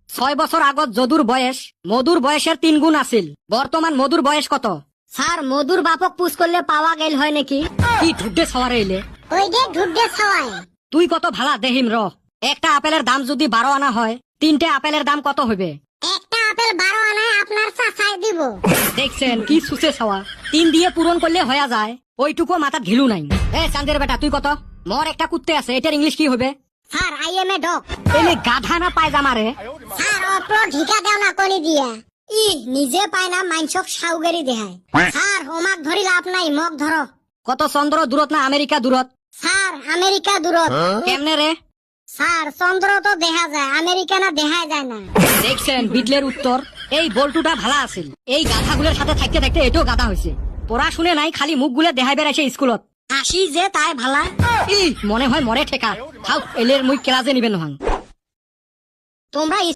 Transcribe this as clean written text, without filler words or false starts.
6 বছর আগত যদুর বয়স মধুর বয়সের 3 গুণ আছিল। বর্তমান মধুর বয়স কত? স্যার মধুর বাপক পুষ করলে পাওয়া গেল হয় নাকি? কি ঢুড্ডে ছাওয়ারে এলে? ওই যে ঢুড্ডে ছাওয়ায়। তুই কত ভালা দেহিম র। একটা আপেলের দাম যদি 12 আনা হয়, 3টে আপেলের দাম কত হবে? একটা আপেল 12 আনায় আপনার চাচাই দিব। দেখছেন কি সুসে ছাওয়া। 3 দিয়ে পূরণ করলে হয়ে যায়, ওইটুকু মাথাত ঘিলু নাই। চান্দের বেটা তুই কত? মোর একটা কুত্তে আছে, এটার ইংলিশ কি হবে? Sir I M a dog. এলে গাধা না পায়জামা রে? স্যার অপ্র ঢিকা দেও না কলি দিয়া। নিজে পায় না মাইনসক সাউগারি দেহায়। স্যার হোমাক ধরি লাভ নাই, মগ ধরো। কত চন্দ্র দূরত না আমেরিকা দূরত? স্যার আমেরিকা দূরত। কেমনে রে? স্যার চন্দ্র তো দেখা যায়, আমেরিকা না দেখা যায় না। দেখছেন বিটলের উত্তর। এই বল্টুটা ভালা আছিল, এই গাধাগুলোর সাথে থাকতে থাকতে এটাও গাধা হয়েছে। পড়াশুনে নাই, খালি মুখগুলো দেখাই বেড়াইছে স্কুলত। আসি যে তাই ভালা। মনে হয় মরে ঠেকা। খাও এলের মুই ক্লাসে নিবেন নহাং। তোমরা